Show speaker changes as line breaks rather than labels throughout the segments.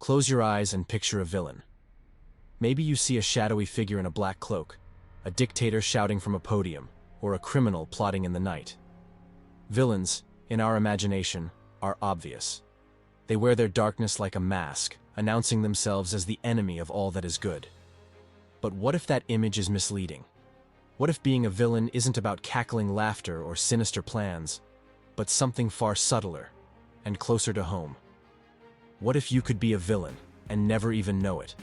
Close your eyes and picture a villain. Maybe you see a shadowy figure in a black cloak, a dictator shouting from a podium, or a criminal plotting in the night. Villains, in our imagination, are obvious. They wear their darkness like a mask, announcing themselves as the enemy of all that is good. But what if that image is misleading? What if being a villain isn't about cackling laughter or sinister plans, but something far subtler and closer to home? What if you could be a villain and never even know it?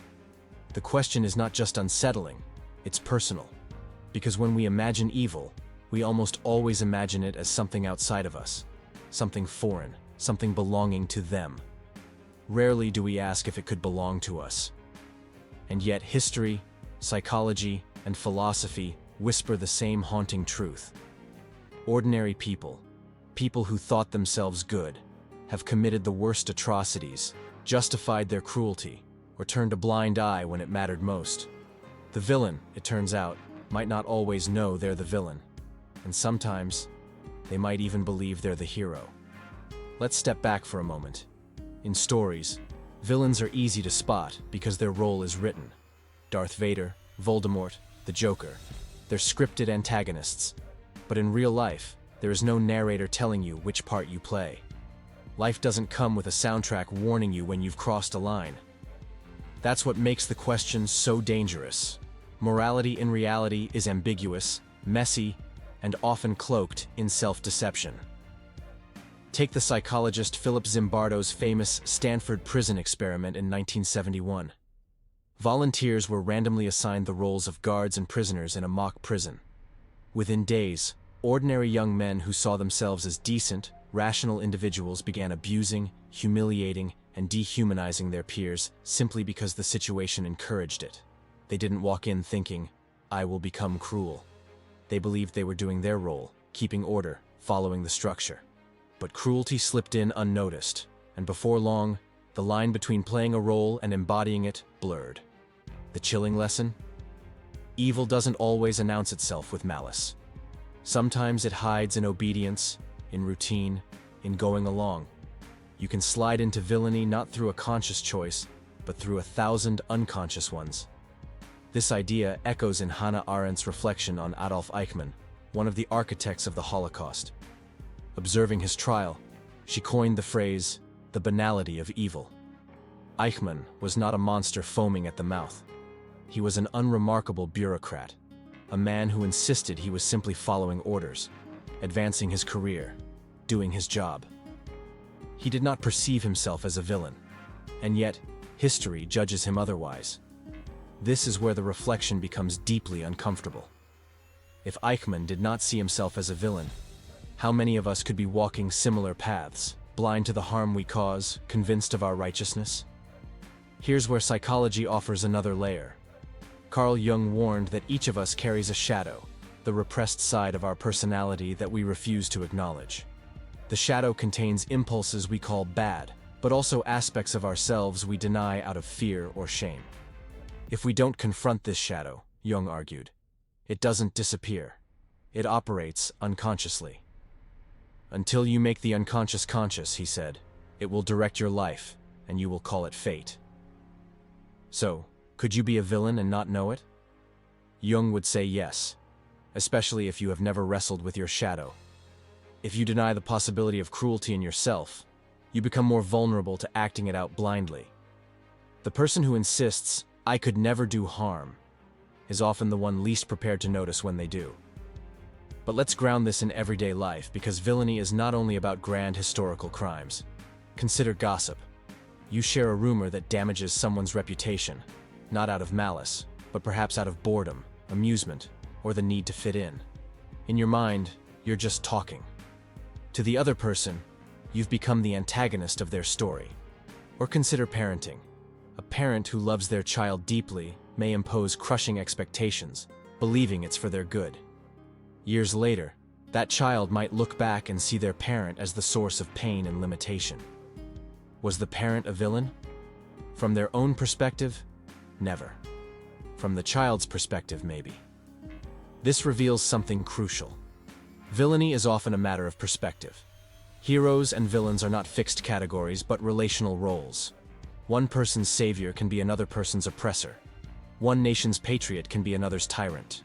The question is not just unsettling, it's personal. Because when we imagine evil, we almost always imagine it as something outside of us, something foreign, something belonging to them. Rarely do we ask if it could belong to us. And yet history, psychology, and philosophy whisper the same haunting truth. Ordinary people, people who thought themselves good, have committed the worst atrocities, justified their cruelty, or turned a blind eye when it mattered most. The villain, it turns out, might not always know they're the villain, and sometimes they might even believe they're the hero. Let's step back for a moment. In stories, villains are easy to spot because their role is written. Darth Vader, Voldemort, the Joker. They're scripted antagonists. But in real life, there is no narrator telling you which part you play. Life doesn't come with a soundtrack warning you when you've crossed a line. That's what makes the question so dangerous. Morality in reality is ambiguous, messy, and often cloaked in self-deception. Take the psychologist Philip Zimbardo's famous Stanford prison experiment in 1971. Volunteers were randomly assigned the roles of guards and prisoners in a mock prison. Within days, ordinary young men who saw themselves as decent, rational individuals began abusing, humiliating, and dehumanizing their peers simply because the situation encouraged it. They didn't walk in thinking, "I will become cruel." They believed they were doing their role, keeping order, following the structure. But cruelty slipped in unnoticed, and before long, the line between playing a role and embodying it blurred. The chilling lesson? Evil doesn't always announce itself with malice. Sometimes it hides in obedience, in routine, in going along. You can slide into villainy not through a conscious choice, but through 1,000 unconscious ones. This idea echoes in Hannah Arendt's reflection on Adolf Eichmann, one of the architects of the Holocaust. Observing his trial, she coined the phrase, "the banality of evil." Eichmann was not a monster foaming at the mouth. He was an unremarkable bureaucrat, a man who insisted he was simply following orders, advancing his career, doing his job. He did not perceive himself as a villain, and yet history judges him otherwise. This is where the reflection becomes deeply uncomfortable. If Eichmann did not see himself as a villain, how many of us could be walking similar paths, blind to the harm we cause, convinced of our righteousness? Here's where psychology offers another layer. Carl Jung warned that each of us carries a shadow, the repressed side of our personality that we refuse to acknowledge. The shadow contains impulses we call bad, but also aspects of ourselves we deny out of fear or shame. If we don't confront this shadow, Jung argued, it doesn't disappear. It operates unconsciously. Until you make the unconscious conscious, he said, it will direct your life, and you will call it fate. So, could you be a villain and not know it? Jung would say yes, especially if you have never wrestled with your shadow. If you deny the possibility of cruelty in yourself, you become more vulnerable to acting it out blindly. The person who insists, "I could never do harm," is often the one least prepared to notice when they do. But let's ground this in everyday life, because villainy is not only about grand historical crimes. Consider gossip. You share a rumor that damages someone's reputation, not out of malice, but perhaps out of boredom, amusement, or the need to fit in. In your mind, you're just talking. To the other person, you've become the antagonist of their story. Or consider parenting. A parent who loves their child deeply may impose crushing expectations, believing it's for their good. Years later, that child might look back and see their parent as the source of pain and limitation. Was the parent a villain? From their own perspective, never. From the child's perspective, maybe. This reveals something crucial. Villainy is often a matter of perspective. Heroes and villains are not fixed categories, but relational roles. One person's savior can be another person's oppressor. One nation's patriot can be another's tyrant.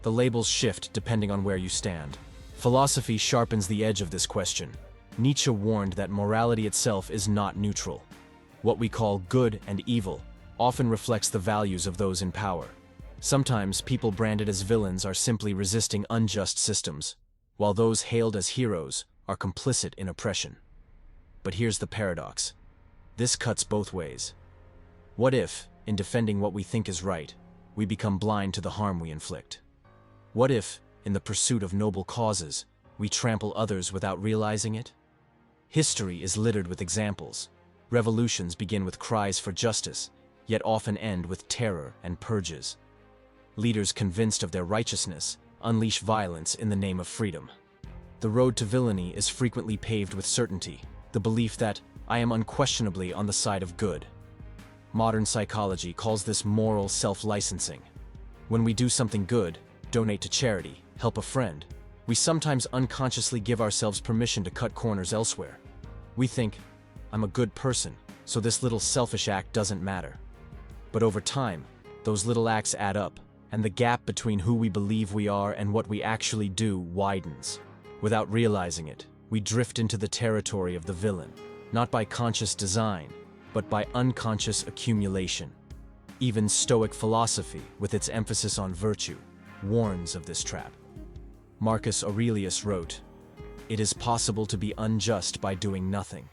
The labels shift depending on where you stand. Philosophy sharpens the edge of this question. Nietzsche warned that morality itself is not neutral. What we call good and evil often reflects the values of those in power. Sometimes people branded as villains are simply resisting unjust systems, while those hailed as heroes are complicit in oppression. But here's the paradox. This cuts both ways. What if, in defending what we think is right, we become blind to the harm we inflict? What if, in the pursuit of noble causes, we trample others without realizing it? History is littered with examples. Revolutions begin with cries for justice, yet often end with terror and purges. Leaders convinced of their righteousness unleash violence in the name of freedom. The road to villainy is frequently paved with certainty, the belief that I am unquestionably on the side of good. Modern psychology calls this moral self-licensing. When we do something good, donate to charity, help a friend, we sometimes unconsciously give ourselves permission to cut corners elsewhere. We think, I'm a good person, so this little selfish act doesn't matter. But over time, those little acts add up, and the gap between who we believe we are and what we actually do widens. Without realizing it, we drift into the territory of the villain, not by conscious design, but by unconscious accumulation. Even Stoic philosophy, with its emphasis on virtue, warns of this trap. Marcus Aurelius wrote, "It is possible to be unjust by doing nothing."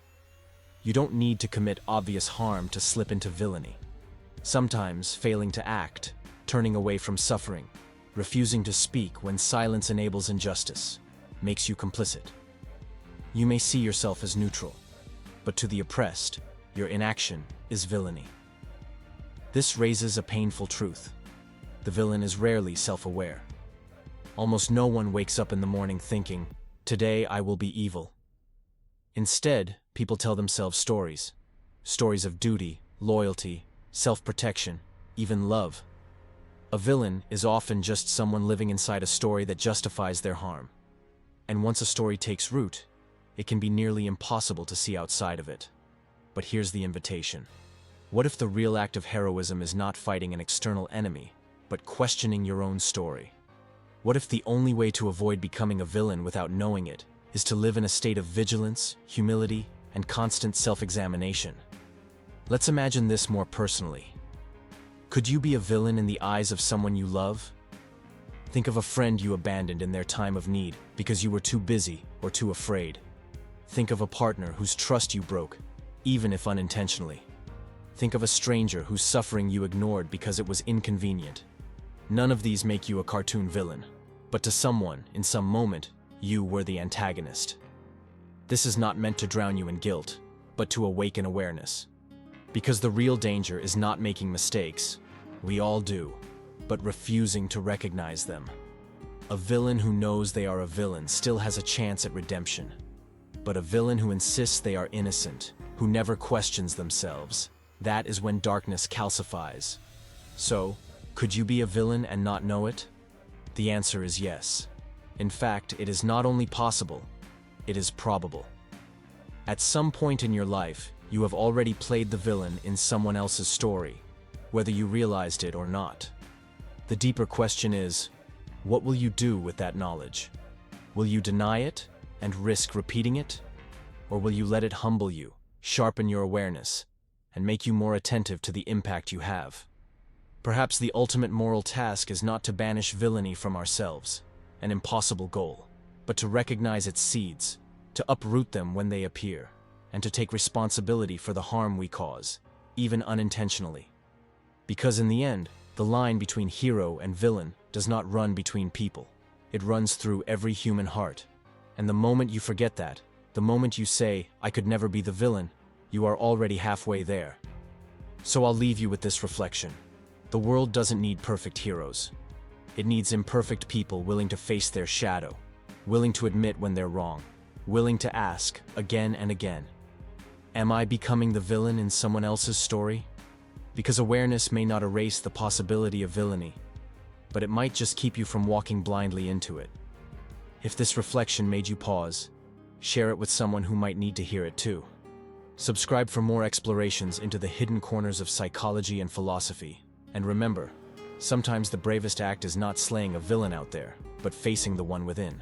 You don't need to commit obvious harm to slip into villainy. Sometimes failing to act, turning away from suffering, refusing to speak when silence enables injustice, makes you complicit. You may see yourself as neutral, but to the oppressed, your inaction is villainy. This raises a painful truth. The villain is rarely self-aware. Almost no one wakes up in the morning thinking, "Today I will be evil." Instead, people tell themselves stories. Stories of duty, loyalty, self-protection, even love. A villain is often just someone living inside a story that justifies their harm. And once a story takes root, it can be nearly impossible to see outside of it. But here's the invitation. What if the real act of heroism is not fighting an external enemy, but questioning your own story? What if the only way to avoid becoming a villain without knowing it is to live in a state of vigilance, humility, and constant self-examination? Let's imagine this more personally. Could you be a villain in the eyes of someone you love? Think of a friend you abandoned in their time of need because you were too busy or too afraid. Think of a partner whose trust you broke, even if unintentionally. Think of a stranger whose suffering you ignored because it was inconvenient. None of these make you a cartoon villain, but to someone, in some moment, you were the antagonist. This is not meant to drown you in guilt, but to awaken awareness. Because the real danger is not making mistakes. We all do, but refusing to recognize them. A villain who knows they are a villain still has a chance at redemption. But a villain who insists they are innocent, who never questions themselves, that is when darkness calcifies. So, could you be a villain and not know it? The answer is yes. In fact, it is not only possible, it is probable. At some point in your life, you have already played the villain in someone else's story, whether you realized it or not. The deeper question is, what will you do with that knowledge? Will you deny it and risk repeating it? Or will you let it humble you, sharpen your awareness, and make you more attentive to the impact you have? Perhaps the ultimate moral task is not to banish villainy from ourselves, an impossible goal, but to recognize its seeds, to uproot them when they appear, and to take responsibility for the harm we cause, even unintentionally. Because in the end, the line between hero and villain does not run between people. It runs through every human heart. And the moment you forget that, the moment you say, "I could never be the villain," you are already halfway there. So I'll leave you with this reflection. The world doesn't need perfect heroes. It needs imperfect people willing to face their shadow, willing to admit when they're wrong, willing to ask, again and again, am I becoming the villain in someone else's story? Because awareness may not erase the possibility of villainy, but it might just keep you from walking blindly into it. If this reflection made you pause, share it with someone who might need to hear it too. Subscribe for more explorations into the hidden corners of psychology and philosophy. And remember, sometimes the bravest act is not slaying a villain out there, but facing the one within.